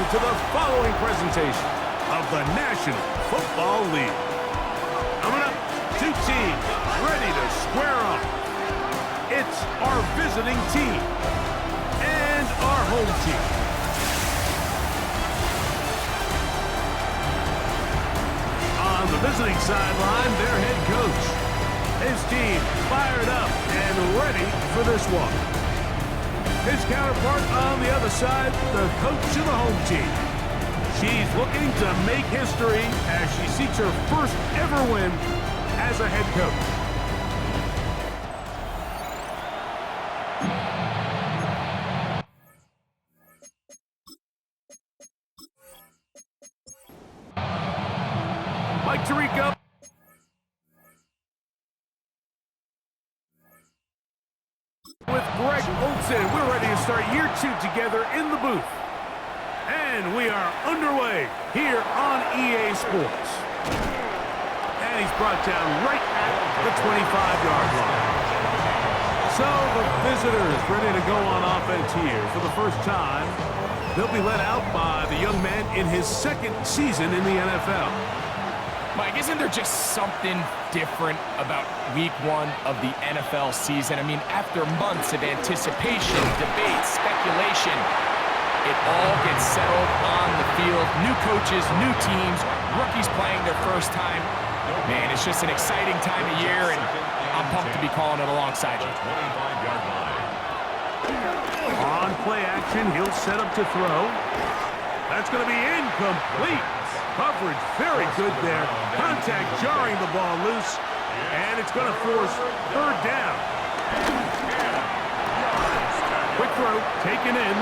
to the following presentation of the National Football League. Coming up, two teams ready to square off. It's our visiting team and our home team. On the visiting sideline, their head coach. His team fired up and ready for this one. His counterpart on the other side, the coach of the home team. She's looking to make history as she seeks her first ever win as a head coach. Mike Tirico. With Greg Olsen, we're ready to start year 2 together in the booth. And we are underway here on EA Sports. And he's brought down right at the 25-yard line. So the visitors ready to go on offense here for the first time. They'll be led out by the young man in his second season in the NFL. Mike, isn't there just something different about week 1 of the NFL season? I mean, after months of anticipation, debate, speculation, it all gets settled on the field. New coaches, new teams, rookies playing their first time. Man, it's just an exciting time of year, and I'm pumped to be calling it alongside you. On play action, he'll set up to throw. That's going to be incomplete. Coverage very good there. Contact jarring the ball loose, and it's going to force third down. Quick throw taken in,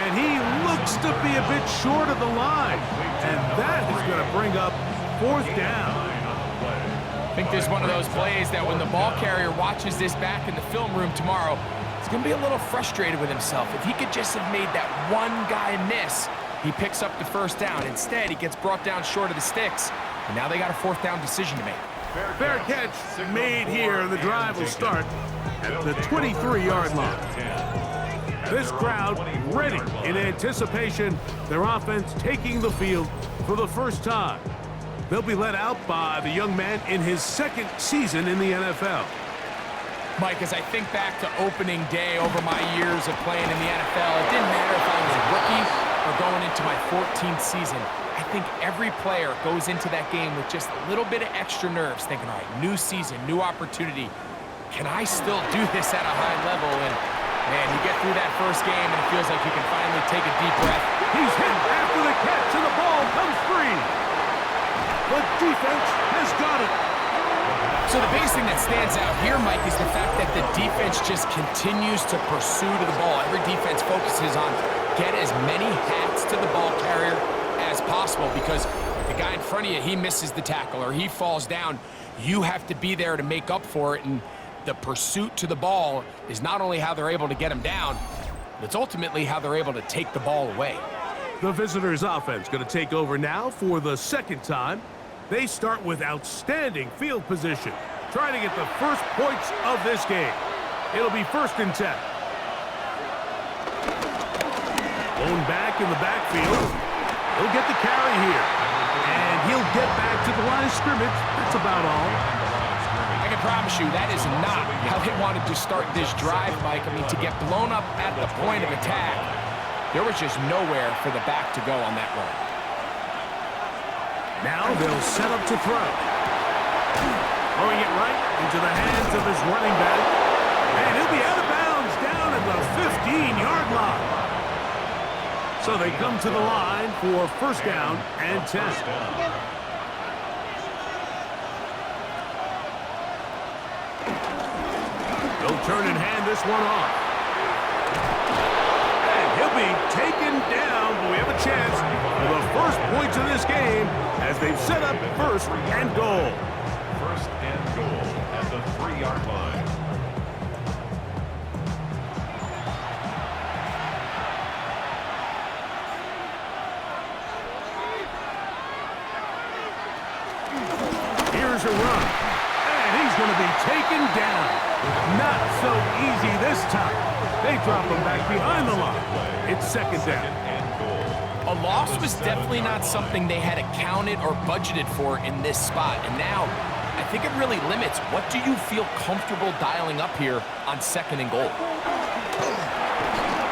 and he looks to be a bit short of the line, and that is going to bring up fourth down. I think this is one of those plays that when the ball carrier watches this back in the film room tomorrow, he's going to be a little frustrated with himself. If he could just have made that one guy miss, he picks up the first down. Instead, he gets brought down short of the sticks, and now they got a fourth down decision to make. Fair catch made here. The drive will start at the 23-yard line. This crowd ready in anticipation. Their offense taking the field for the first time. They'll be led out by the young man in his second season in the NFL. Mike, as I think back to opening day over my years of playing in the NFL, it didn't matter if I was a rookie or going into my 14th season. I think every player goes into that game with just a little bit of extra nerves, thinking, all right, new season, new opportunity. Can I still do this at a high level? And, man, you get through that first game, and it feels like you can finally take a deep breath. He's hit after the catch, and the ball comes free. The defense has got it. So the biggest thing that stands out here, Mike, is the fact that the defense just continues to pursue to the ball. Every defense focuses on get as many hats to the ball carrier as possible, because if the guy in front of you, he misses the tackle or he falls down, you have to be there to make up for it. And the pursuit to the ball is not only how they're able to get him down, but it's ultimately how they're able to take the ball away. The visitors' offense going to take over now for the second time. They start with outstanding field position, trying to get the first points of this game. It'll be 1st and 10. Blown back in the backfield. He'll get the carry here. And he'll get back to the line of scrimmage. That's about all. I can promise you that is not how they wanted to start this drive, Mike. I mean, to get blown up at the point of attack, there was just nowhere for the back to go on that run. Now they'll set up to throw. Throwing it right into the hands of his running back. And he'll be out of bounds down at the 15-yard line. So they come to the line for 1st down and 10. They'll turn and hand this one off. And he'll be taken down, but we have a chance for the first points of this game as they've set up 1st and goal. 1st and goal at the 3-yard line. Here's a run, and he's going to be taken down. Not so easy this time. They drop him back behind the line. It's 2nd down. A A loss was definitely not something they had accounted or budgeted for in this spot. And now, I think it really limits what do you feel comfortable dialing up here on 2nd and goal.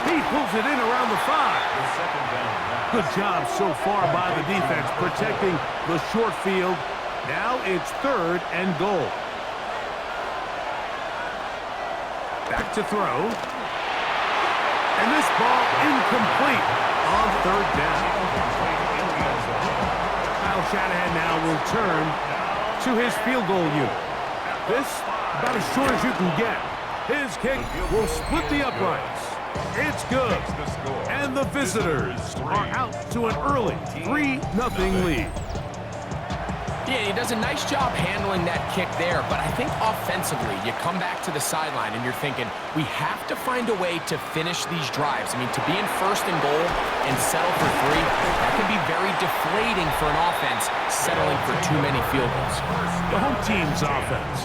He pulls it in around the 5. Good job so far by the defense protecting the short field. Now it's 3rd and goal. Back to throw. And this ball incomplete on 3rd down. Kyle Shanahan now will turn to his field goal unit. This about as short as you can get. His kick will split the uprights. It's good. And the visitors are out to an early 3-0 lead. Yeah, he does a nice job handling that kick there, but I think offensively, you come back to the sideline and you're thinking, we have to find a way to finish these drives. I mean, to be in 1st and goal and settle for 3, that can be very deflating for an offense settling for too many field goals. The home team's offense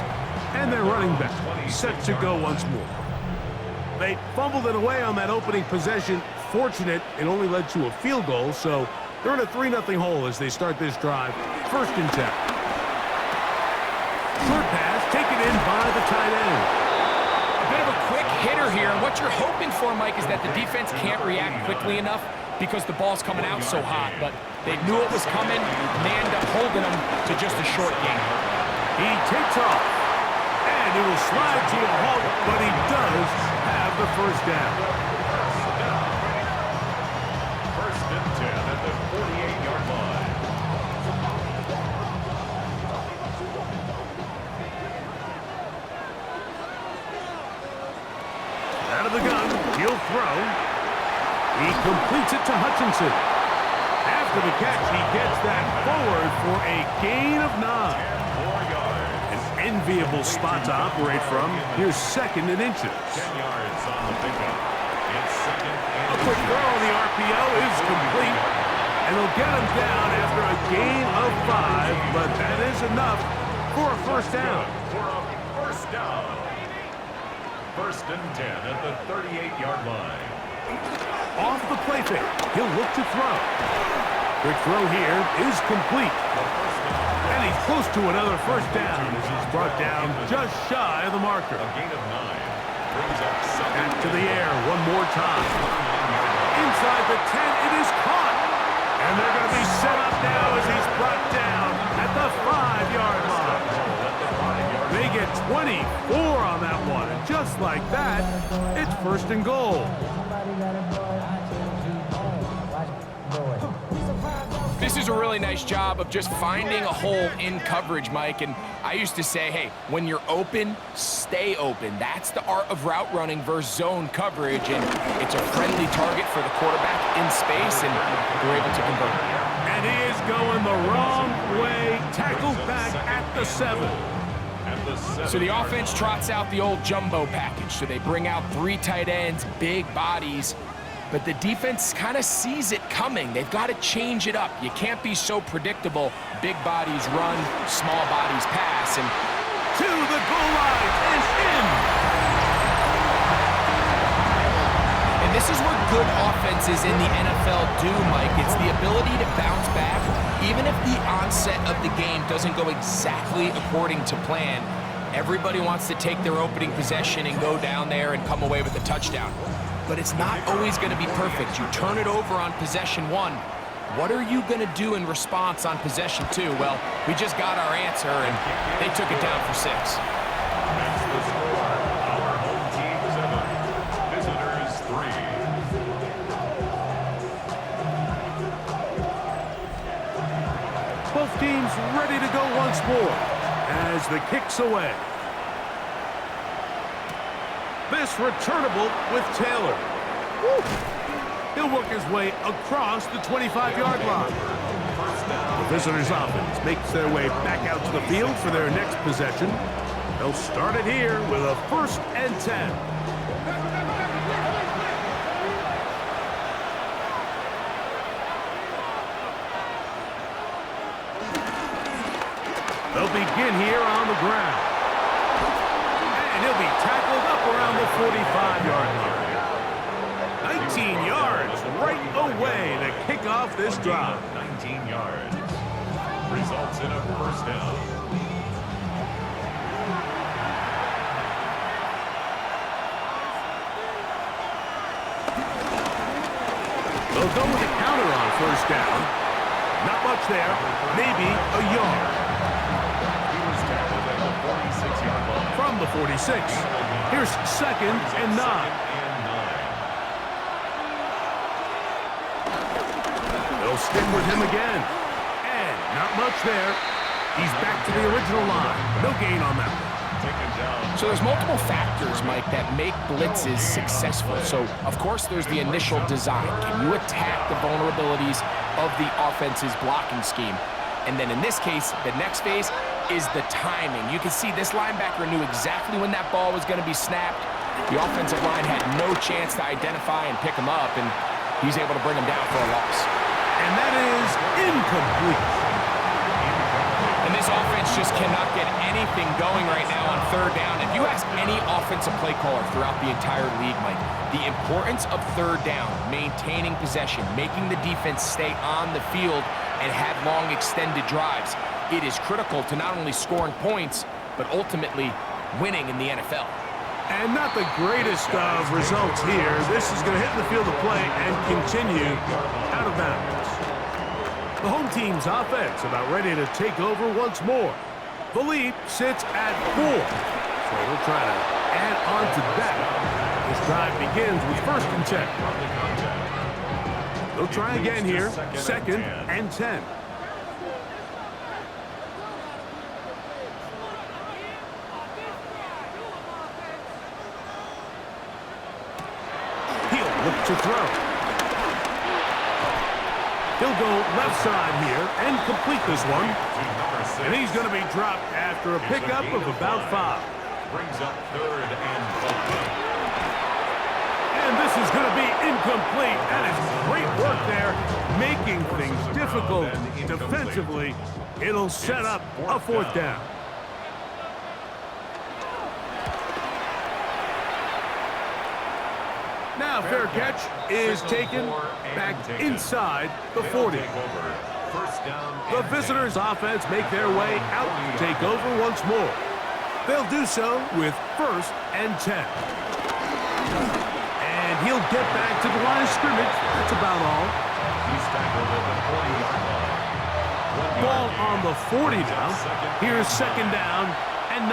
and their running back set to go once more. They fumbled it away on that opening possession. Fortunate, it only led to a field goal, so they're in a 3-0 hole as they start this drive. 1st and 10. Short pass taken in by the tight end. A bit of a quick hitter here, and what you're hoping for, Mike, is that the defense can't react quickly enough because the ball's coming out so hot, but they knew it was coming, and they ended up holding them to just a short gain. He takes off, and he will slide to a halt, but he does have the 1st down. 1st and 10 at the 48-yard line. Out of the gun, he'll throw. He completes it to Hutchinson. After the catch, he gets that forward for a gain of 9. An enviable spot to operate from. Here's 2nd and inches. 10 yards on the pickup. It's 2nd and A quick throw on the RPO is complete. And they'll get him down after a gain of 5, but that is enough for a 1st down. for a 1st down. 1st and 10 at the 38-yard line. Off the play fake, he'll look to throw. Quick throw here is complete. And he's close to another 1st down as he's brought down just shy of the marker. A gain of 9 brings up 2nd. Back to the air one more time. Inside the 10, it is caught. And they're going to be set up now as he's brought down at the 5-yard line. They get 24 on that one. And just like that, it's 1st and goal. This is a really nice job of just finding a hole in coverage, Mike. And I used to say, hey, when you're open, stay open. That's the art of route running versus zone coverage. And it's a friendly target for the quarterback in space, and they're able to convert. And he is going the wrong way. Tackled back at the 7. So the offense trots out the old jumbo package. So they bring out 3 tight ends, big bodies. But the defense kind of sees it coming. They've got to change it up. You can't be so predictable. Big bodies run, small bodies pass, and To the goal line and in. And this is what good offenses in the NFL do, Mike. It's the ability to bounce back, even if the onset of the game doesn't go exactly according to plan. Everybody wants to take their opening possession and go down there and come away with a touchdown. But it's not always going to be perfect. You turn it over on possession 1. What are you going to do in response on possession 2? Well, we just got our answer, and they took it down for 6. That's the score. Our home team 7, visitors 3. Both teams ready to go once more as the kick's away. This returnable with Taylor. Woo. He'll work his way across the 25-yard line. The visitors' offense makes their way back out to the field for their next possession. They'll start it here with a 1st and 10. They'll begin here on the ground. And he'll be tackled up around the 45-yard line. 19 yards right away to kick off this drive. 19 yards. Results in a first down. They'll go with a counter on first down. Not much there. Maybe a yard. He was tackled at the 46-yard line. From the 46. Here's 2nd and 9. They'll stick with him again. And not much there. He's back to the original line. No gain on that one. So there's multiple factors, Mike, that make blitzes successful. So, of course, there's the initial design. Can you attack the vulnerabilities of the offense's blocking scheme? And then in this case, the next phase is the timing. You can see this linebacker knew exactly when that ball was going to be snapped. The offensive line had no chance to identify and pick him up, and he's able to bring him down for a loss. And that is incomplete. And this offense just cannot get anything going right now on third down. If you ask any offensive play caller throughout the entire league, Mike, the importance of third down, maintaining possession, making the defense stay on the field and have long extended drives, it is critical to not only scoring points, but ultimately winning in the NFL. And not the greatest of results here. This is going to hit the field of play and continue out of bounds. The home team's offense about ready to take over once more. The lead sits at 4. So we'll try to add on to that. This drive begins with 1st and 10. They'll try again here. 2nd and 10. He'll look to throw. He'll go left side here and complete this one. And he's going to be dropped after a pickup of about 5. Brings up 3rd and 5. And this is going to be incomplete. That is great work there, making things difficult defensively. It'll set up a 4th down. Now fair catch is taken back inside the 40. The visitors' offense make their way out to take over once more. They'll do so with 1st and 10. And he'll get back to the line of scrimmage. That's about all. He's tackled at the 40-yard line. Ball on the 40 now. Here's 2nd down and 9.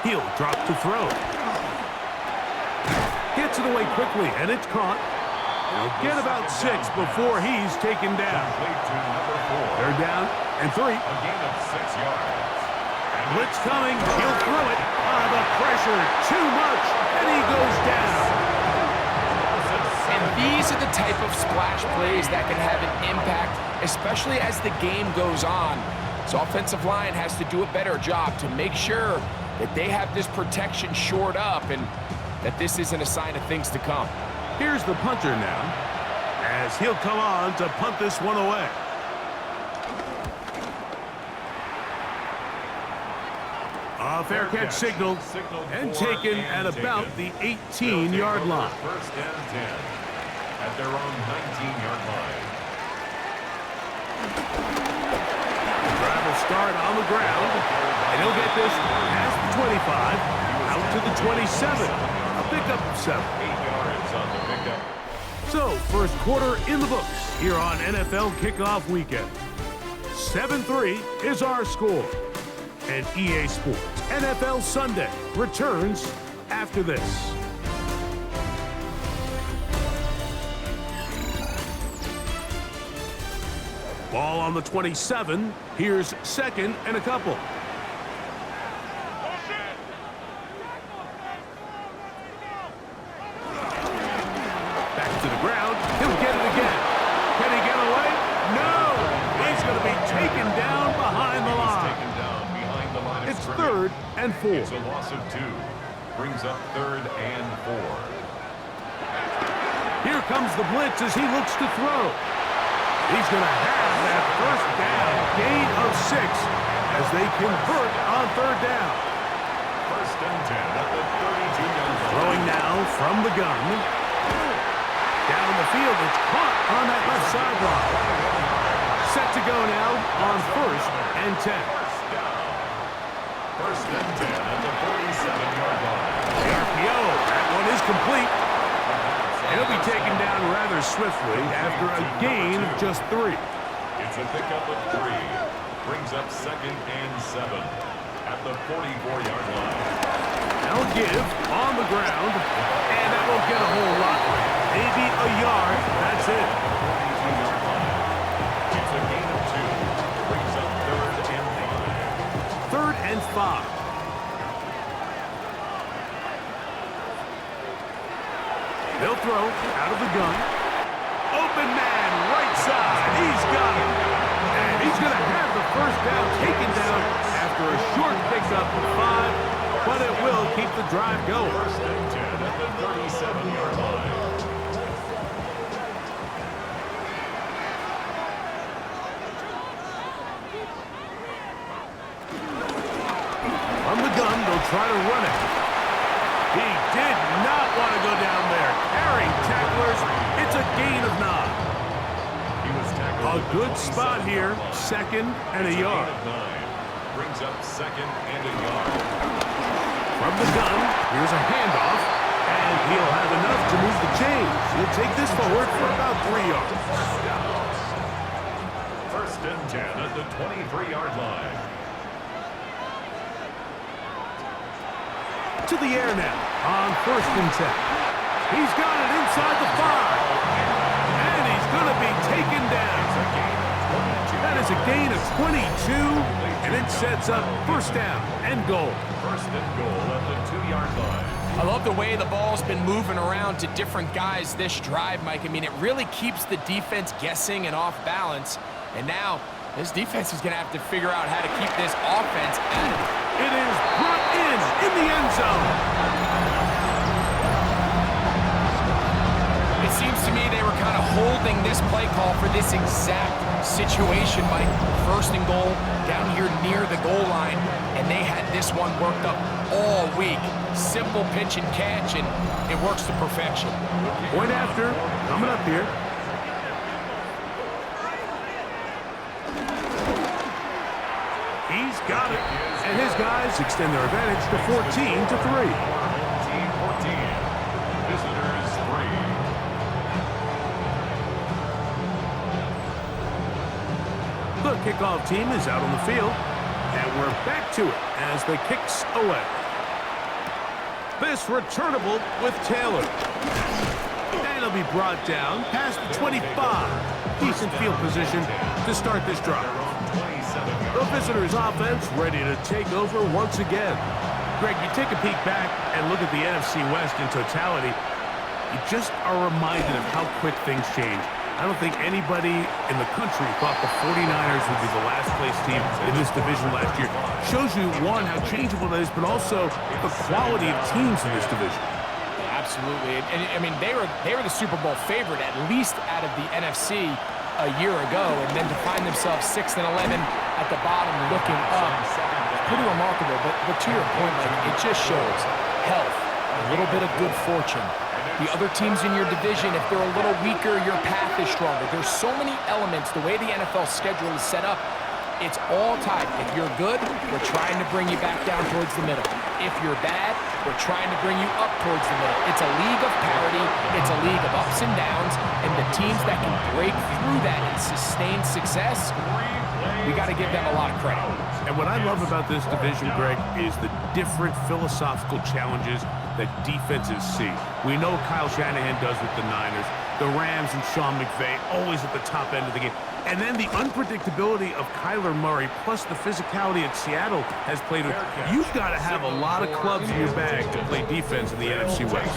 He'll drop to throw. Gets it away quickly, and it's caught. He'll get about 6 before he's taken down. They're down and 3. A gain of 6 yards. Blitz coming. He'll throw it. The pressure too much, and he goes down. And these are the type of splash plays that can have an impact, especially as the game goes on. So offensive line has to do a better job to make sure that they have this protection shored up and that this isn't a sign of things to come. Here's the punter now, as he'll come on to punt this one away. A fair catch signaled and taken at about the 18-yard line. 1st and 10 at their own 19-yard line. Drive will start on the ground, and he'll get this past the 25, out to the 27. A pickup of 7. 8 yards on the pickup. So, first quarter in the books here on NFL Kickoff Weekend. 7-3 is our score. And EA Sports NFL Sunday returns after this. Ball on the 27. Here's 2nd and a couple. It's 3rd and 4. It's a loss of 2. Brings up 3rd and 4. Here comes the blitz as he looks to throw. He's going to have that 1st down, gain of 6 as they convert on 3rd down. 1st and 10 at the 32-yard line. Throwing now from the gun. Down the field, it's caught on that left sideline. Set to go now on 1st and 10. First and 10 at the 47-yard line. The RPO, that one is complete. He'll be taken down rather swiftly after a gain of just 3. It's a pickup of 3. Brings up 2nd and 7 at the 44-yard line. Now give on the ground, and that won't get a whole lot. Maybe a yard, that's it. It's a gain of 2. Brings up 3rd and 5. 3rd and 5. They'll throw out of the gun. Open man, right side. He's got it. And he's going to have the first down taken down after a short pickup of 5, but it will keep the drive going. First and 10 at the 37-yard line. From the gun, they'll try to run it. He did not want to go down there. Carrying tacklers, it's a gain of 9. He was tackled. A good spot here, 2nd and a yard. Brings up 2nd and a yard. From the gun, here's a handoff, and he'll have enough to move the chains. He'll take this forward for about 3 yards. First and 10 at the 23-yard line. To the air now on 1st and 10. He's got it inside the 5. And he's going to be taken down. That is a gain of 22, and it sets up 1st down and goal. 1st and goal at the 2-yard line. I love the way the ball's been moving around to different guys this drive, Mike. I mean, it really keeps the defense guessing and off balance. And now, this defense is going to have to figure out how to keep this offense at it. It is brought in the end zone. It seems to me they were kind of holding this play call for this exact situation, Mike. 1st and goal, down here near the goal line, and they had this one worked up all week. Simple pitch and catch, and it works to perfection. Point after, coming up here. He's got it, and his guys extend their advantage to 14 to 3. Team 14. Visitors 3. The kickoff team is out on the field, and we're back to it as the kicks away. This returnable with Taylor. And it'll be brought down past the 25. Decent field position to start this drive. The visitors' offense ready to take over once again. Greg, you take a peek back and look at the NFC West in totality. You just are reminded of how quick things change. I don't think anybody in the country thought the 49ers would be the last place team in this division last year. Shows you, one, how changeable it is, but also the quality of teams in this division. Absolutely. And I mean, they were the Super Bowl favorite, at least out of the NFC a year ago, and then to find themselves 6 and 11 at the bottom looking up, pretty remarkable. But to your point, Mike, it just shows health, a little bit of good fortune. The other teams in your division, if they're a little weaker, your path is stronger. There's so many elements. The way the NFL schedule is set up, it's all tied. If you're good, we're trying to bring you back down towards the middle. If you're bad, we're trying to bring you up towards the middle. It's a league of parity. It's a league of ups and downs. And the teams that can break through that and sustain success, we got to give them a lot of credit. And what I love about this division, Greg, is the different philosophical challenges that defenses see. We know Kyle Shanahan does with the Niners. The Rams and Sean McVay always at the top end of the game. And then the unpredictability of Kyler Murray plus the physicality that Seattle has played with. You've got to have a lot of clubs in your bag to play defense in the NFC West.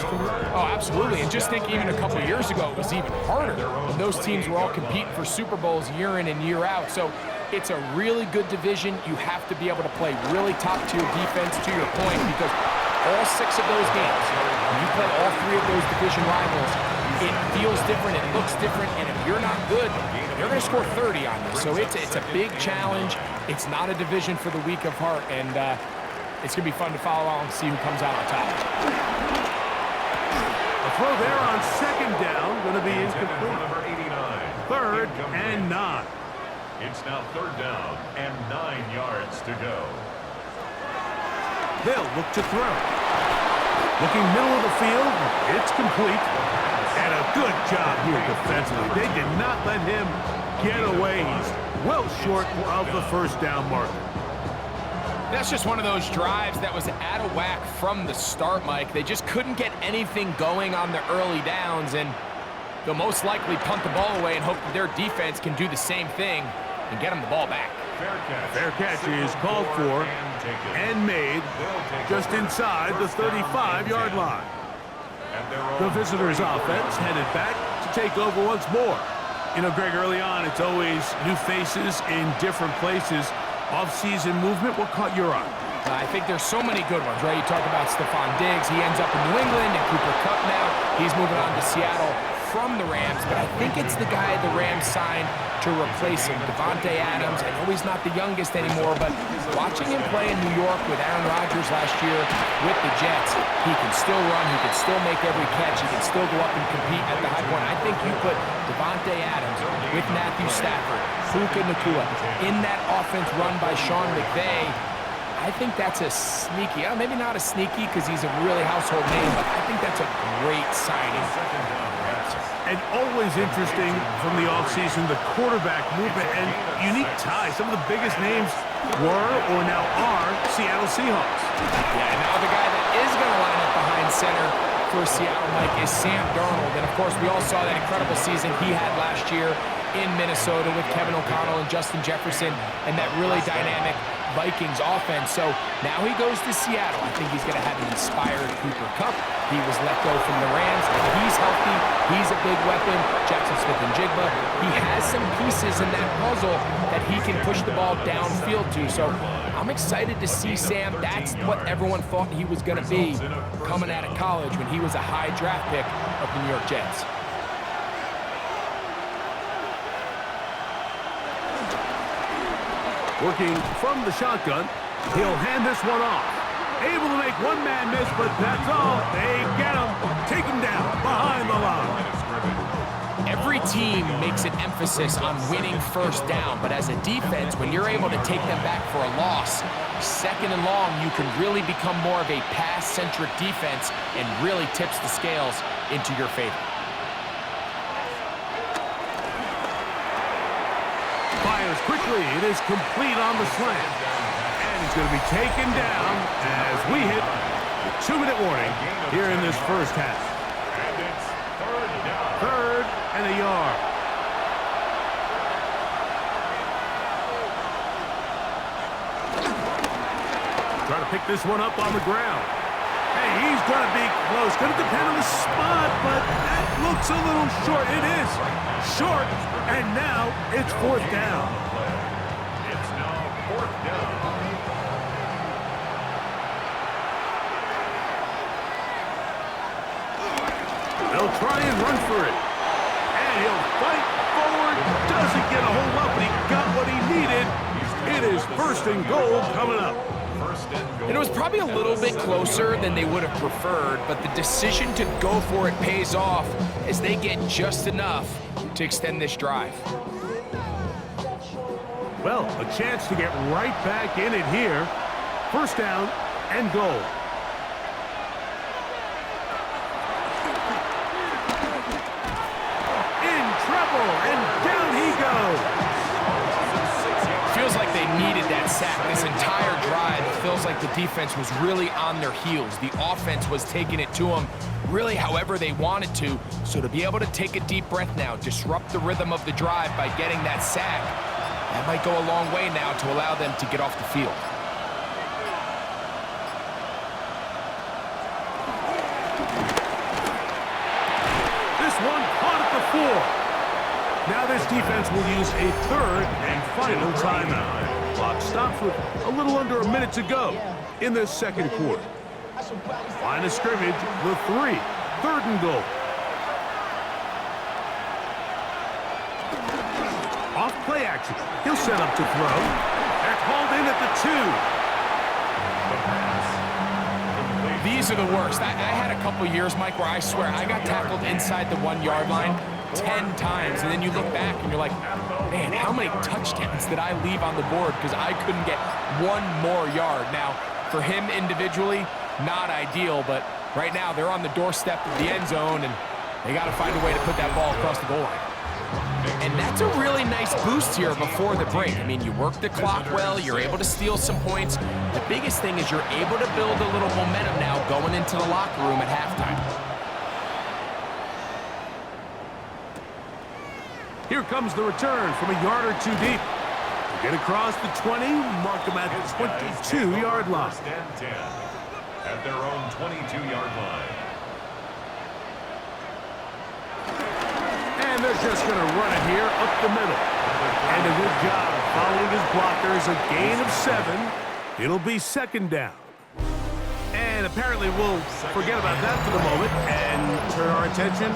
Oh, absolutely. And just think even a couple years ago, it was even harder when those teams were all competing for Super Bowls year in and year out. So it's a really good division. You have to be able to play really top-tier defense, to your point, because all 6 of those games, when you play all 3 of those division rivals, it feels different, it looks different, and if you're not good, they're going to score 30 on you. So it's a big challenge. It's not a division for the weak of heart, and it's going to be fun to follow along and see who comes out on top. throw there on second down. Going to be incomplete. Number 89. 3rd and 9. It's now 3rd down and 9 yards to go. They'll look to throw. Looking middle of the field. It's complete. And a good job here defensively. They did not let him get away. He's well short of the first down marker. That's just one of those drives that was out of whack from the start, Mike. They just couldn't get anything going on the early downs, and they'll most likely punt the ball away and hope that their defense can do the same thing and get them the ball back. Fair catch is called for and made just inside the 35-yard line. The visitors' offense headed back to take over once more. You know, Greg, early on, it's always new faces in different places. Off-season movement, what caught your eye? I think there's so many good ones, right? You talk about Stephon Diggs. He ends up in New England, and Cooper Kupp now. He's moving on to Seattle from the Rams, but I think it's the guy the Rams signed to replace him, Davante Adams. I know he's not the youngest anymore, but watching him play in New York with Aaron Rodgers last year with the Jets, he can still run, he can still make every catch, he can still go up and compete at the high point. I think you put Davante Adams with Matthew Stafford, Puka Nacua, in that offense run by Sean McVay. I think that's a sneaky, maybe not a sneaky because he's a really household name, but I think that's a great signing. And always interesting from the offseason, the quarterback movement and unique ties. Some of the biggest names were or now are Seattle Seahawks. Yeah, now the guy that is going to line up behind center for Seattle, Mike, is Sam Darnold. And, of course, we all saw that incredible season he had last year in Minnesota with Kevin O'Connell and Justin Jefferson and that really dynamic Vikings offense. So now he goes to Seattle. I think he's going to have an inspired Cooper Kupp. He was let go from the Rams. He's healthy. He's a big weapon. Jackson Smith and Jigba. He has some pieces in that puzzle that he can push the ball downfield to. So I'm excited to see Sam. That's what everyone thought he was going to be coming out of college when he was a high draft pick of the New York Jets. Working from the shotgun, he'll hand this one off. Able to make one man miss, but that's all. They get him. Take him down behind the line. Every team makes an emphasis on winning first down, but as a defense, when you're able to take them back for a loss, second and long, you can really become more of a pass-centric defense and really tips the scales into your favor. Fires quickly. It is complete on the slant. And he's going to be taken down as we hit the 2-minute warning here in this first half. And it's 3rd down. 3rd and a yard. Try to pick this one up on the ground. Hey, he's going to be close. Going to depend on the spot, but that looks a little short. It is short, and now it's 4th down. It's now 4th down. They'll try and run for it. And he'll fight forward. Doesn't get a hold up, but he got what he needed. It is 1st and goal coming up. And it was probably a little bit closer than they would have preferred, but the decision to go for it pays off as they get just enough to extend this drive. Well, a chance to get right back in it here. 1st down and goal. In trouble, and down he goes. Feels like they needed that sack this entire drive. It feels like the defense was really on their heels. The offense was taking it to them really however they wanted to. So to be able to take a deep breath now, disrupt the rhythm of the drive by getting that sack, that might go a long way now to allow them to get off the field. This one caught at the 4. Now this defense will use a 3rd and final timeout. Clock stops with a little under a minute to go in this 2nd quarter. Line of scrimmage, the 3. 3rd and goal. Off play action. He'll set up to throw. They're called in at the 2. These are the worst. I had a couple years, Mike, where I swear I got tackled inside the 1 yard line 10 times, and then you look back and you're like, man, how many touchdowns did I leave on the board because I couldn't get one more yard? Now, for him individually, not ideal, but right now they're on the doorstep of the end zone, and they got to find a way to put that ball across the goal line. And that's a really nice boost here before the break. I mean, you work the clock well, you're able to steal some points. The biggest thing is you're able to build a little momentum now going into the locker room at halftime. Here comes the return from a yard or two deep. Get across the 20, mark them at the 22-yard line. First and 10 at their own 22-yard line. And they're just going to run it here up the middle. And a good job following his blockers, a gain of 7. It'll be second down. And apparently we'll forget about that for the moment and turn our attention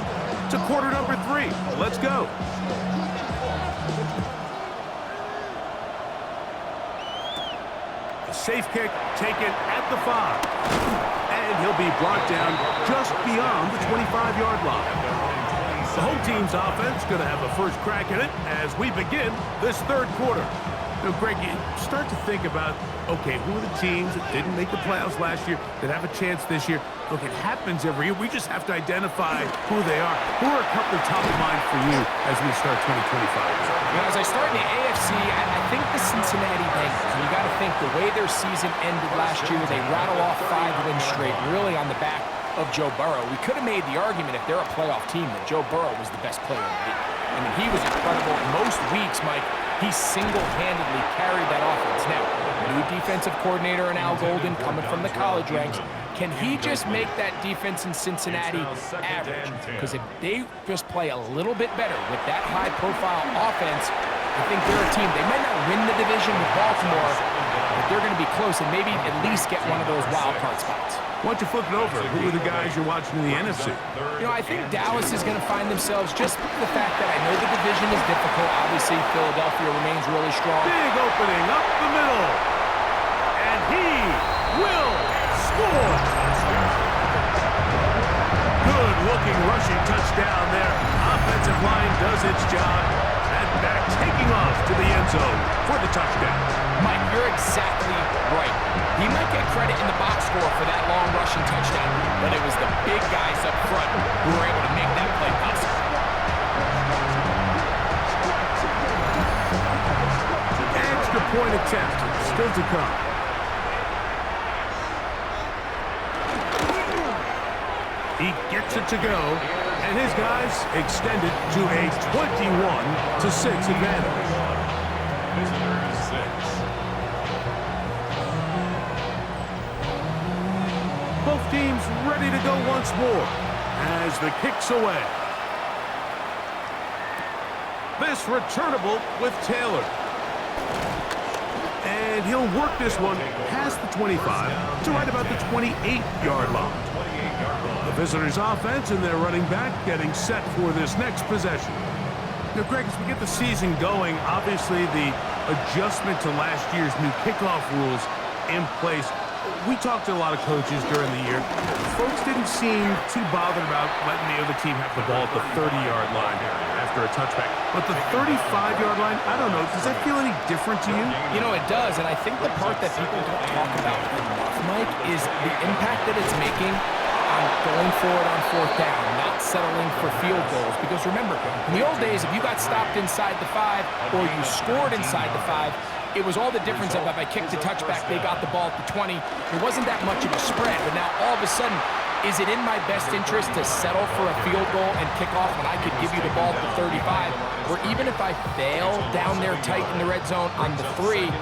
to quarter number 3. Let's go. A safe kick taken at the 5. And he'll be brought down just beyond the 25-yard line. The home team's offense going to have a first crack at it as we begin this third quarter. Now, Greg, you start to think about, okay, who are the teams that didn't make the playoffs last year that have a chance this year? Look, it happens every year. We just have to identify who they are. Who are a couple top of mind for you as we start 2025? You know, as I start in the AFC, I think the Cincinnati Bengals. You got to think the way their season ended last year, they rattle off 5 wins straight, really on the back of Joe Burrow. We could have made the argument if they're a playoff team that Joe Burrow was the best player in the league. I mean, he was incredible. Most weeks, Mike, he single-handedly carried that offense. Now, new defensive coordinator in Al Golden coming from the college ranks. Can he just make that defense in Cincinnati average? Because if they just play a little bit better with that high-profile offense, I think they're a team. They might not win the division with Baltimore, but they're going to be close and maybe at least get one of those wild card spots. Why don't you flip it over? Who are the guys you're watching in the NFC? You know, I think Dallas is going to find themselves just the fact that I know the division is difficult. Obviously, Philadelphia remains really strong. Big opening up the middle. And he will score. Good-looking rushing touchdown there. Offensive line does its job. And back taking off to the end zone for the touchdown. Mike, you're exactly right. He might get credit in the box score for that long rushing touchdown, but it was the big guys up front who were able to make that play possible. Extra point attempt still to come. He gets it to go, and his guys extend it to a 21-6 advantage. Visitors 6. Both teams ready to go once more as the kick's away. This returnable with Taylor. And he'll work this one past the 25 to right about the 28-yard line. The visitors' offense and their running back getting set for this next possession. Now, Greg, as we get the season going, obviously the adjustment to last year's new kickoff rules in place. We talked to a lot of coaches during the year. Folks didn't seem too bothered about letting the other team have the ball at the 30-yard line after a touchback. But the 35-yard line, I don't know, does that feel any different to you? You know, it does, and I think the part that people don't talk about enough, Mike, is the impact that it's making on going forward on 4th down, not settling for field goals. Because remember, in the old days, if you got stopped inside the 5 or you scored inside the 5, it was all the difference of if I kicked the touchback, they got the ball at the 20. It wasn't that much of a spread, but now all of a sudden, is it in my best interest to settle for a field goal and kick off when I could give you the ball at the 35? Or even if I fail down there tight in the red zone on the 3,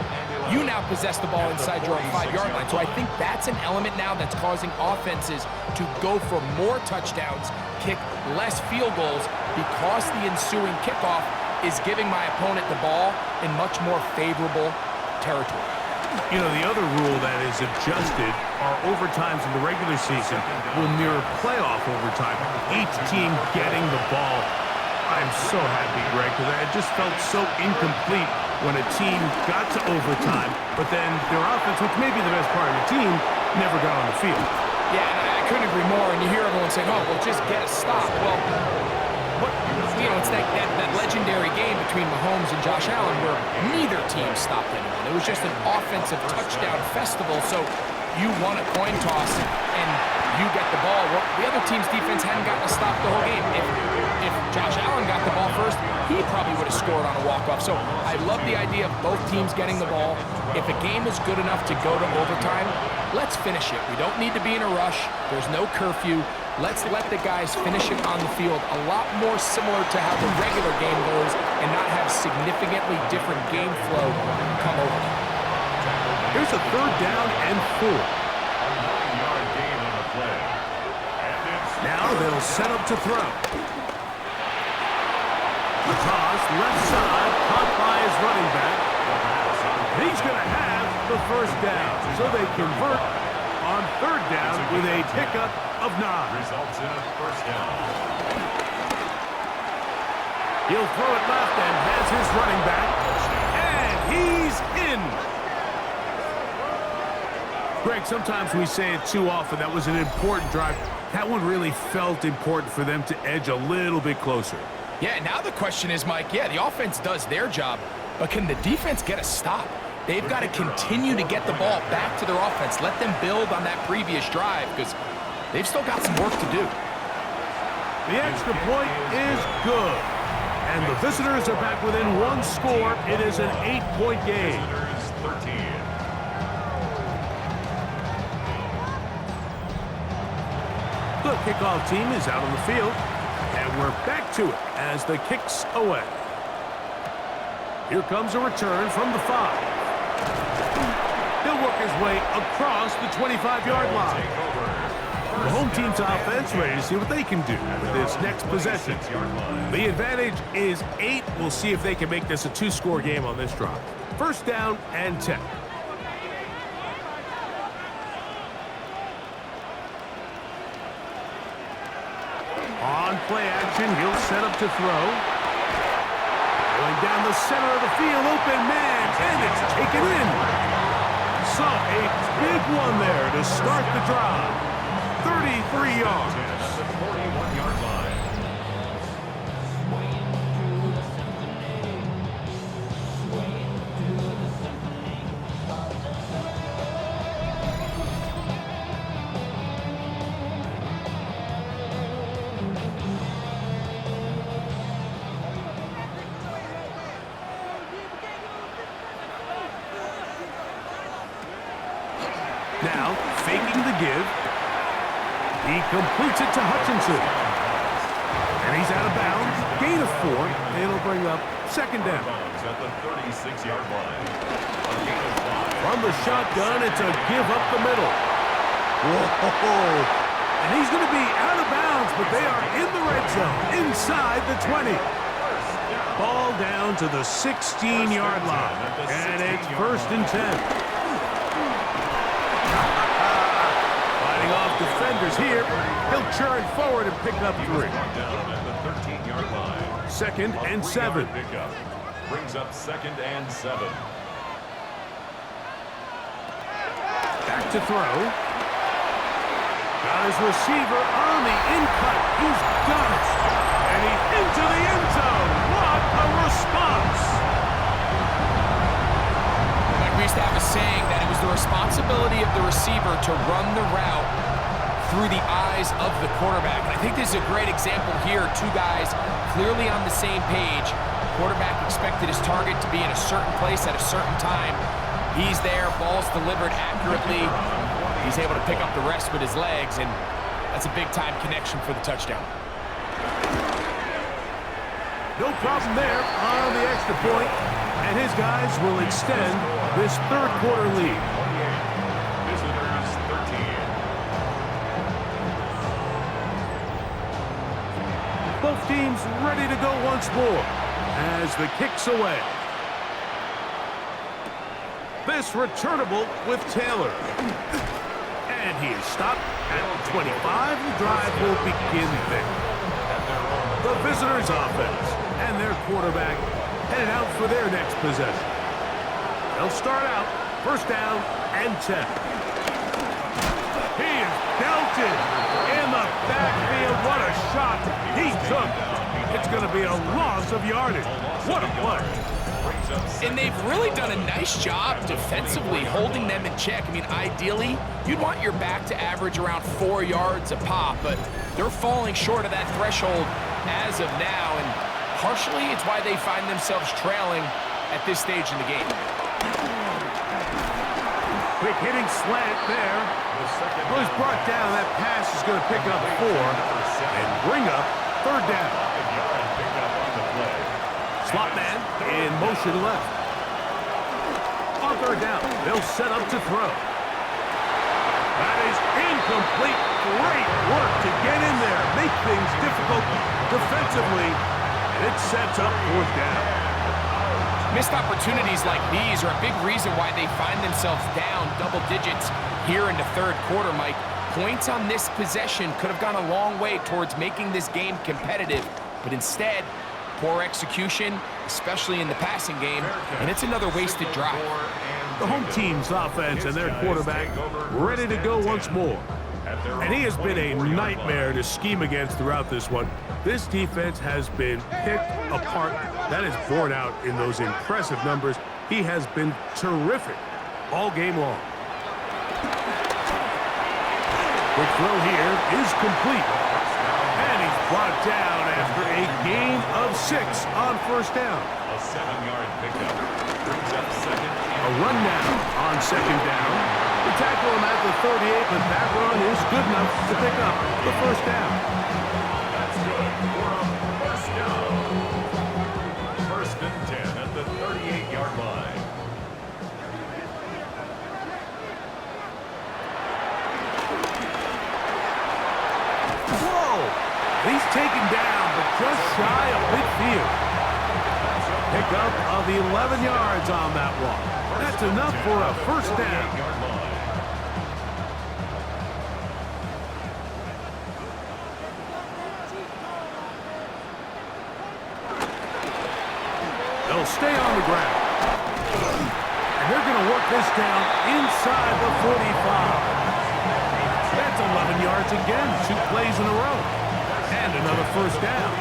you now possess the ball inside your own 5-yard line. So I think that's an element now that's causing offenses to go for more touchdowns, kick less field goals, because the ensuing kickoff is giving my opponent the ball in much more favorable territory. You know, the other rule that is adjusted are overtimes in the regular season will mirror playoff overtime. Each team getting the ball. I'm so happy, Greg, because I just felt so incomplete when a team got to overtime, but then their offense, which may be the best part of the team, never got on the field. Yeah, and I couldn't agree more. And you hear everyone saying, oh, well, just get a stop. Well, it's that legendary game between Mahomes and Josh Allen where neither team stopped anyone. It was just an offensive touchdown festival. So you won a coin toss and you get the ball. Well, the other team's defense hadn't gotten a stop the whole game. If Josh Allen got the ball first, he probably would have scored on a walk-off. So I love the idea of both teams getting the ball. If a game is good enough to go to overtime, let's finish it. We don't need to be in a rush. There's no curfew. Let's let the guys finish it on the field a lot more similar to how the regular game goes and not have significantly different game flow come over. Here's a 3rd down and 4. A 9-yard gain on the play. Now they'll set up to throw. The toss, left side, caught by his running back. He's going to have the 1st down, so they convert on 3rd down with a pickup of 9. Results in a 1st down. He'll throw it left and has his running back. And he's in. Greg, sometimes we say it too often. That was an important drive. That one really felt important for them to edge a little bit closer. Yeah, now the question is, Mike, yeah, the offense does their job, but can the defense get a stop? They've got to continue to get the ball back to their offense. Let them build on that previous drive because they've still got some work to do. The extra point is good. And the visitors are back within 1 score. It is an 8-point game. Visitors 13. The kickoff team is out on the field. And we're back to it as the kick's away. Here comes a return from the 5. He'll work his way across the 25-yard line. The home team's offense ready to see what they can do with this next possession. The advantage is 8. We'll see if they can make this a 2-score game on this drive. 1st down and 10. On play action, he'll set up to throw. Going down the center of the field, open man, and it's taken in. So a big one there to start the drive. 33 yards. At the 41-yard line. Now, faking the give. He completes it to Hutchinson. And he's out of bounds. Gain of 4. And it'll bring up 2nd down. At the 36-yard line. A gain of 5. From the shotgun, it's a give up the middle. Whoa! And he's going to be out of bounds, but they are in the red zone, inside the 20. Ball down to the 16-yard line. And it's 1st and 10. Off defenders here. He'll churn forward and pick up 3. Down at the 13-yard line. 2nd and 7. Pickup brings up 2nd and 7. Back to throw. Got his receiver on the in-cut. He's got it. And he's into the end zone. What a response. We used to have a saying that it was the responsibility of the receiver to run the route through the eyes of the quarterback. And I think this is a great example here. 2 guys clearly on the same page. Quarterback expected his target to be in a certain place at a certain time. He's there, ball's delivered accurately. He's able to pick up the rest with his legs, and that's a big-time connection for the touchdown. No problem there on the extra point. And his guys will extend this 3rd quarter lead. Visitors 13. Both teams ready to go once more as the kick's away. This returnable with Taylor. And he is stopped at 25. The drive will begin there. The visitors' offense and their quarterback headed out for their next possession. They'll start out 1st down and 10. He is belted in the backfield. What a shot he took. It's going to be a loss of yardage. What a play. And they've really done a nice job defensively holding them in check. I mean, ideally, you'd want your back to average around 4 yards a pop, but they're falling short of that threshold as of now, and partially it's why they find themselves trailing at this stage in the game. Quick hitting slant there. Well, he's brought down. That pass is going to pick up 4 and bring up third down. Slot man in motion left. On third down, they'll set up to throw. That is incomplete. Great work to get in there, make things difficult defensively, and it sets up fourth down. Missed opportunities like these are a big reason why they find themselves down double digits here in the third quarter, Mike. Points on this possession could have gone a long way towards making this game competitive, but instead, poor execution, especially in the passing game, and it's another wasted drive. The home team's offense and their quarterback ready to go once more. And he has been a nightmare to scheme against throughout this one. This defense has been picked apart. That is borne out in those impressive numbers. He has been terrific all game long. Quick throw here is complete. And he's brought down after a gain of 6 on first down. A 7-yard pickup brings up second. A run now on second down. The tackle him at the 38, but that run is good enough to pick up the first down. That's good for a first down. First and 10 at the 38-yard line. Whoa! He's taken down, but just shy of midfield. Pickup of 11 yards on that one. That's enough for a first down. They'll stay on the ground. And they're going to work this down inside the 45. That's 11 yards again, 2 plays in a row. And another first down.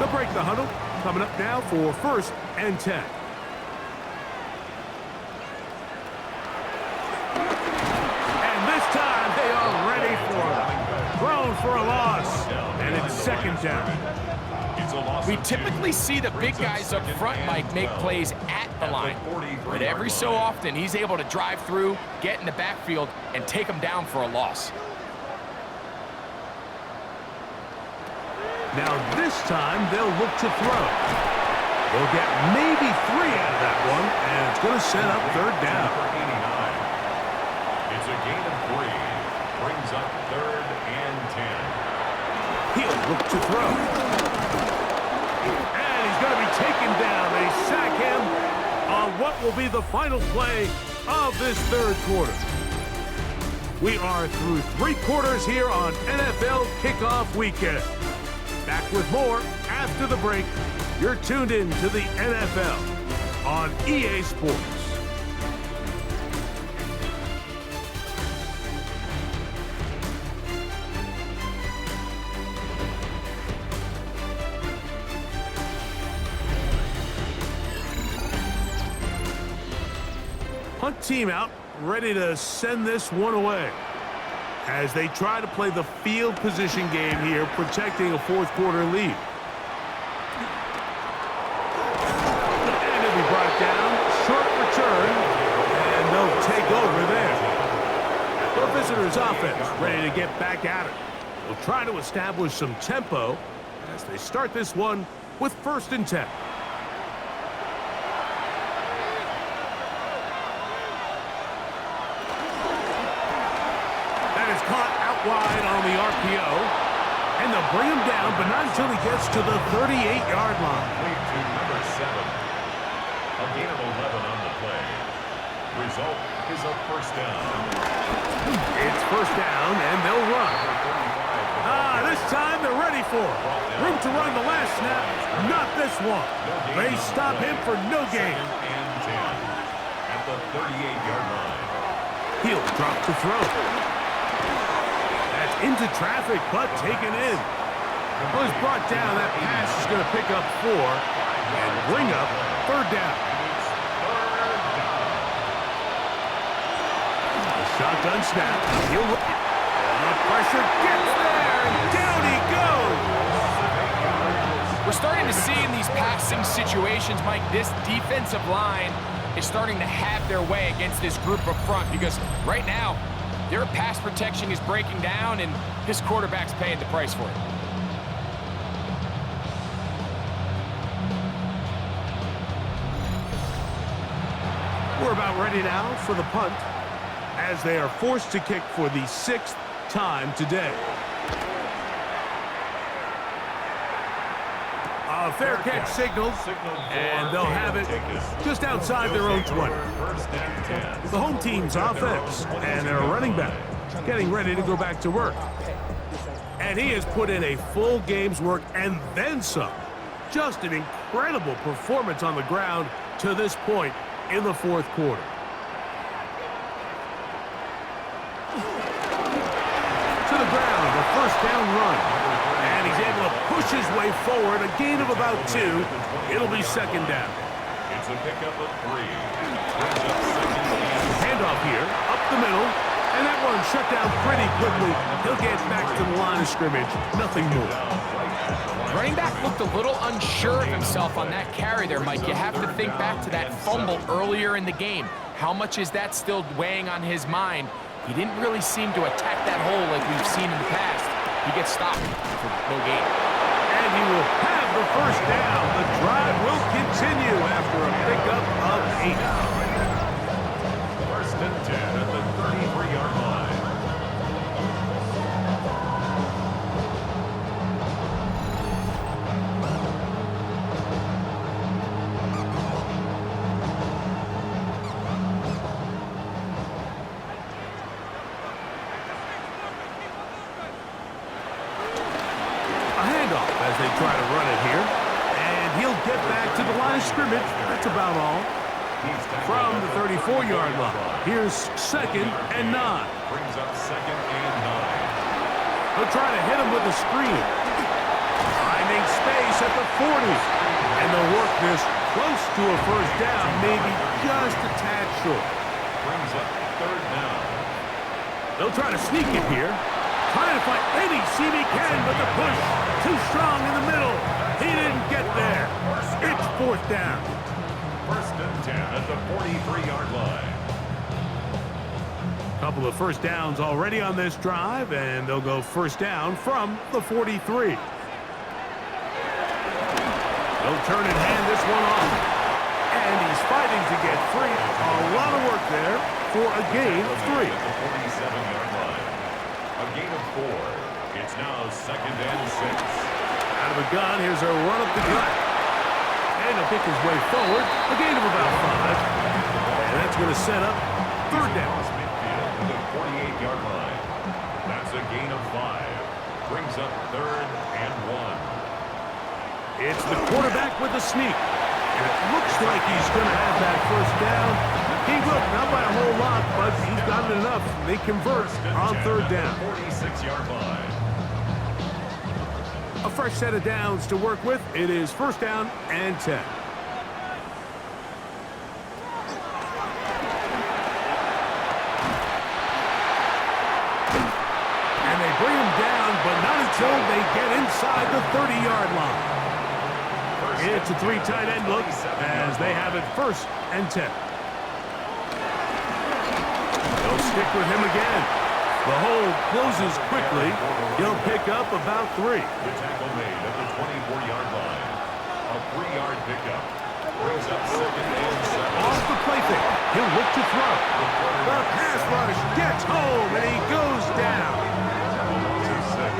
They'll break the huddle. Coming up now for first and 10. And this time they are ready for it. Thrown for a loss. And it's second down. We typically see the big guys up front, Mike, make plays at the line. But every so often, he's able to drive through, get in the backfield, and take them down for a loss. Now this time, they'll look to throw. They'll get maybe 3 out of that one, and it's going to set up third down. It's a gain of 3. Brings up third and 10. He'll look to throw. And he's going to be taken down. They sack him on what will be the final play of this third quarter. We are through 3 quarters here on NFL Kickoff Weekend. Back with more after the break. You're tuned in to the NFL on EA Sports. Hunt team out, ready to send this one away as they try to play the field position game here, protecting a fourth quarter lead. And it'll be brought down, short return, and they'll take over there. The visitors' offense ready to get back at it. They'll try to establish some tempo as they start this one with first and 10. Wide on the RPO, and they'll bring him down, but not until he gets to the 38-yard line. Lead to number 7. A gain of 11 on the play. Result is a first down. It's first down, and they'll run. This time they're ready for it. Room to run the last snap, not this one. They stop him for no gain. And 10 at the 38-yard line. He'll drop to throw. That's into traffic, but taken in. Well, he's brought down. That pass is going to pick up 4 and bring up third down. A shotgun snap. He'll pressure gets there, and down he goes. We're starting to see in these passing situations, Mike, this defensive line is starting to have their way against this group up front because right now, their pass protection is breaking down, and this quarterback's paying the price for it. We're about ready now for the punt as they are forced to kick for the 6th time today. A fair catch signaled, and they'll have it just outside their own 20. The home team's offense and their running back getting ready to go back to work. And he has put in a full game's work and then some. Just an incredible performance on the ground to this point in the 4th quarter. To the ground, a first down run. And he's able to push his way forward, a gain of about 2. It'll be second down. It's a pickup of 3. Handoff here, up the middle, and that one shut down pretty quickly. He'll get back to the line of scrimmage, nothing more. Running back looked a little unsure of himself on that carry there, Mike. You have to think back to that fumble earlier in the game. How much is that still weighing on his mind? He didn't really seem to attack that hole like we've seen in the past. He gets stopped for no gain. And he will have the first down. The drive will continue after a pickup of 8. First and 10 at the 33-yard line. They try to run it here, and he'll get back to the line of scrimmage. That's about all. From the 34-yard line, here's 2nd and 9. Brings up 2nd and 9. They'll try to hit him with a screen. Finding space at the 40. And they'll work this close to a first down, maybe just a tad short. Brings up 3rd down. They'll try to sneak it here. Trying to find any seam he can, but the push too strong in the middle. He didn't get there. It's 4th down. First and 10 at the 43-yard line. Couple of first downs already on this drive, and they'll go first down from the 43. They'll turn and hand this one off. And he's fighting to get free. A lot of work there for a gain of 3. At the 47-yard line. A gain of 4. It's now 2nd and 6. Out of the gun, here's a run up the gut. And he'll pick his way forward. A gain of about 5. And that's going to set up 3rd down. Midfield to the 48-yard line. That's a gain of 5. Brings up 3rd and 1. It's the quarterback with the sneak. And it looks like he's going to have that first down. He will, not by a whole lot, but he's got it enough. They convert on 3rd down. 46-yard line. A fresh set of downs to work with. It is first down and 10. And they bring him down, but not until they get inside the 30-yard line. It's a 3 tight end look as they have it first and 10. They'll stick with him again. The hole closes quickly. He'll pick up about 3. The tackle made at the 24-yard line. A 3-yard pickup. Brings up 2nd and 7. Off the play fake. He'll look to throw. The pass rush gets home, and he goes down.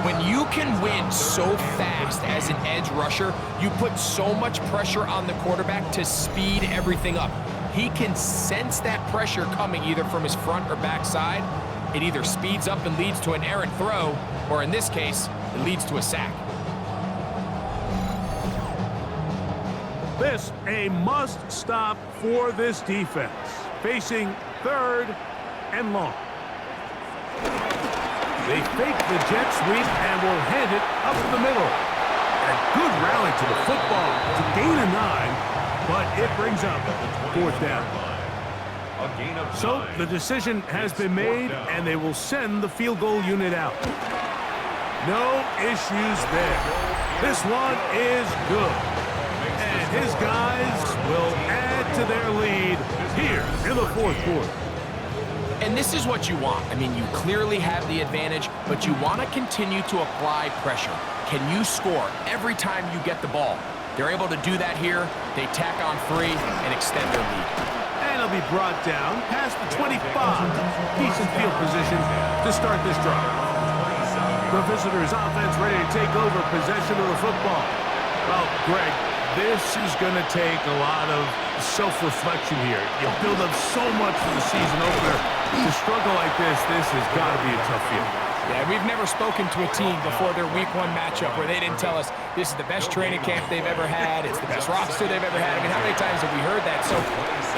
When you can win so fast as an edge rusher, you put so much pressure on the quarterback to speed everything up. He can sense that pressure coming either from his front or back side. It either speeds up and leads to an errant throw, or in this case, it leads to a sack. This a must stop for this defense. Facing 3rd and long. They fake the jet sweep and will hand it up the middle. A good rally to the football to gain a 9, but it brings up 4th down. So the decision has been made, and they will send the field goal unit out. No issues there. This one is good. And his guys will add to their lead here in the 4th quarter. And this is what you want. I mean, you clearly have the advantage, but you want to continue to apply pressure. Can you score every time you get the ball? They're able to do that here. They tack on 3 and extend their lead. And it'll be brought down past the 25. Decent field position to start this drive. The visitors' offense ready to take over possession of the football. Well, Greg, this is going to take a lot of self-reflection here. You build up so much for the season opener. To struggle like this has got to be a tough feeling. Yeah, we've never spoken to a team before their Week 1 matchup where they didn't tell us this is the best training camp they've ever had, it's the best roster they've ever had. I mean, how many times have we heard that? So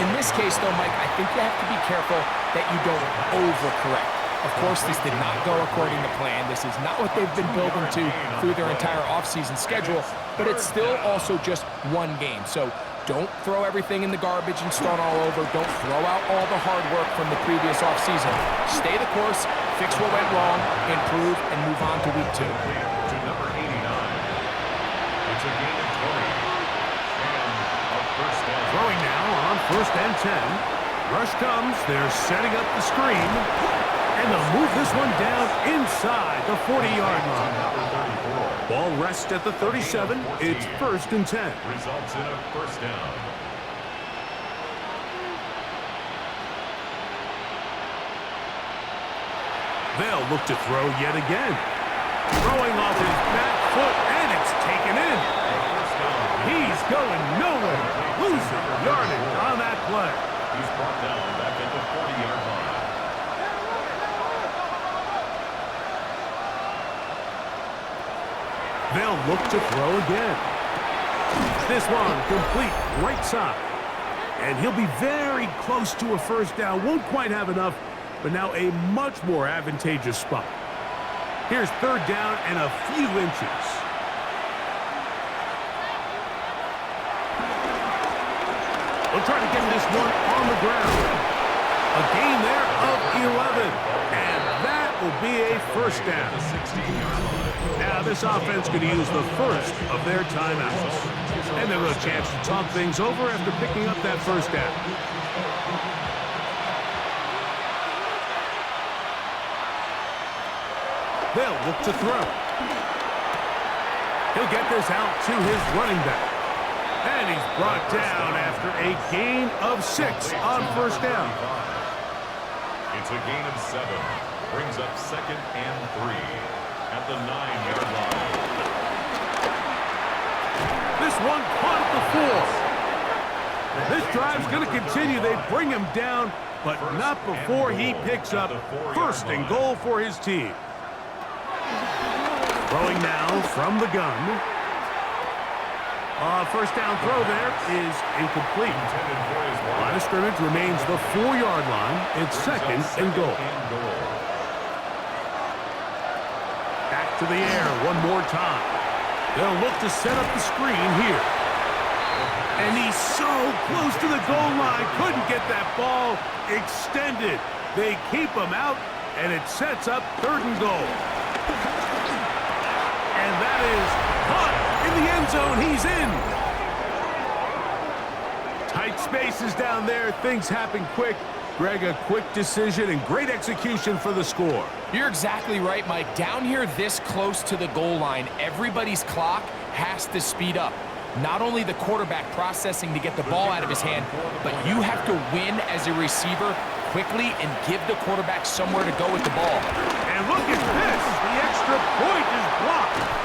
in this case, though, Mike, I think you have to be careful that you don't overcorrect. Of course, this did not go according to plan. This is not what they've been building to through their entire offseason schedule, but it's still also just one game. So don't throw everything in the garbage and start all over. Don't throw out all the hard work from the previous offseason. Stay the course, fix what went wrong, improve, and move on to Week 2. To number 89. It's a gain of 20. And a first down. Throwing now on 1st and 10. Rush comes. They're setting up the screen. And they'll move this one down inside the 40-yard line. Ball rests at the 37. It's 1st and 10. Results in a first down. They'll look to throw yet again. Throwing off his back foot, and it's taken in. He's going nowhere. Losing yardage on that play. He's brought down back at the 40-yard line. They'll look to throw again. This one complete right side. And he'll be very close to a first down. Won't quite have enough, but now a much more advantageous spot. Here's 3rd down and a few inches. They'll try to get this one on the ground. A gain there of 11. And that will be a first down. Now this offense could use the first of their timeouts. And they'll have a chance to talk things over after picking up that first down. They'll look to throw. He'll get this out to his running back. And he's brought down after a gain of 6 on first down. It's a gain of 7. Brings up 2nd and 3 at the 9-yard line. This one caught at the 4. This drive's going to continue. They bring him down, but not before he picks up 1st and goal for his team. Throwing now from the gun. First down throw there is incomplete. Line of scrimmage remains the 4-yard line. It's 2nd and goal. Back to the air one more time. They'll look to set up the screen here. And he's so close to the goal line. Couldn't get that ball extended. They keep him out, and it sets up 3rd and goal. And that is caught in the end zone. He's in. Tight spaces down there. Things happen quick. Greg, a quick decision and great execution for the score. You're exactly right, Mike. Down here this close to the goal line, everybody's clock has to speed up. Not only the quarterback processing to get the ball out of his hand, but you have to win as a receiver quickly and give the quarterback somewhere to go with the ball. And look at this. The extra point is blocked.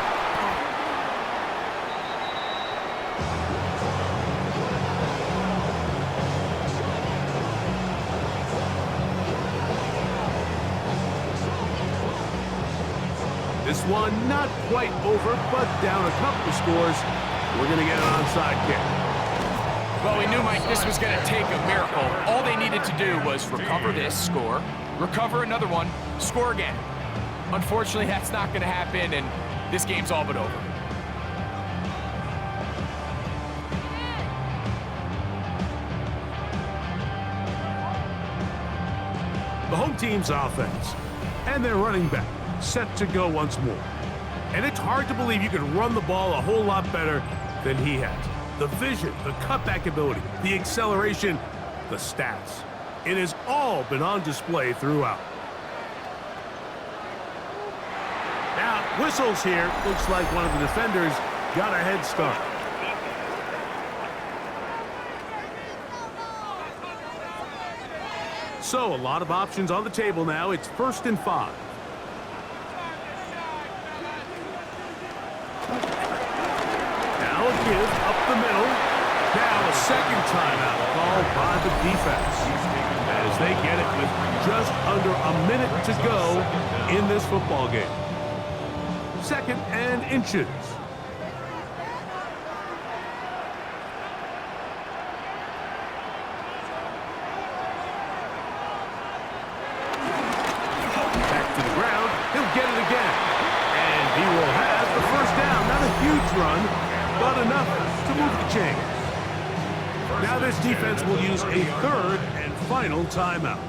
This one not quite over, but down a couple of scores. We're going to get an onside kick. Well, we knew, Mike, this was going to take a miracle. All they needed to do was recover this, score, recover another one, score again. Unfortunately, that's not going to happen, and this game's all but over. The home team's offense and their running back set to go once more. And it's hard to believe you can run the ball a whole lot better than he has. The vision, the cutback ability, the acceleration, the stats. It has all been on display throughout. Now, whistles here. Looks like one of the defenders got a head start. So, a lot of options on the table now. It's 1st and 5. Now a give up the middle. Now a second timeout called by the defense as they get it with just under a minute to go in this football game. 2nd and inches. Back to the ground. He'll get it again. And he will have the first down. Not a huge run, but enough to move the chains. Now this defense will use a 3rd and final timeout.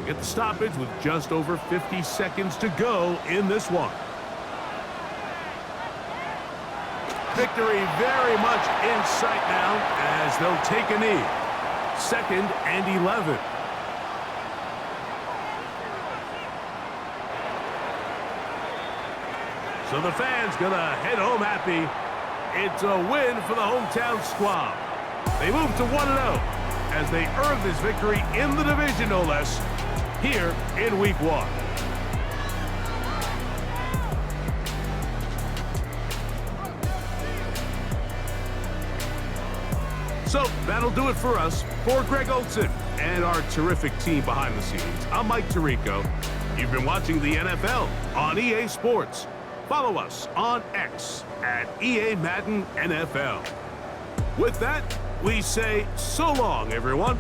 Get the stoppage with just over 50 seconds to go in this one. Victory very much in sight now as they'll take a knee. 2nd and 11. So the fans gonna head home happy. It's a win for the hometown squad. They move to 1-0 as they earn this victory in the division, no less, here in Week 1. So that'll do it for us. For Greg Olsen and our terrific team behind the scenes, I'm Mike Tirico. You've been watching the NFL on EA Sports. Follow us on X at EA Madden NFL. With that, we say so long, everyone.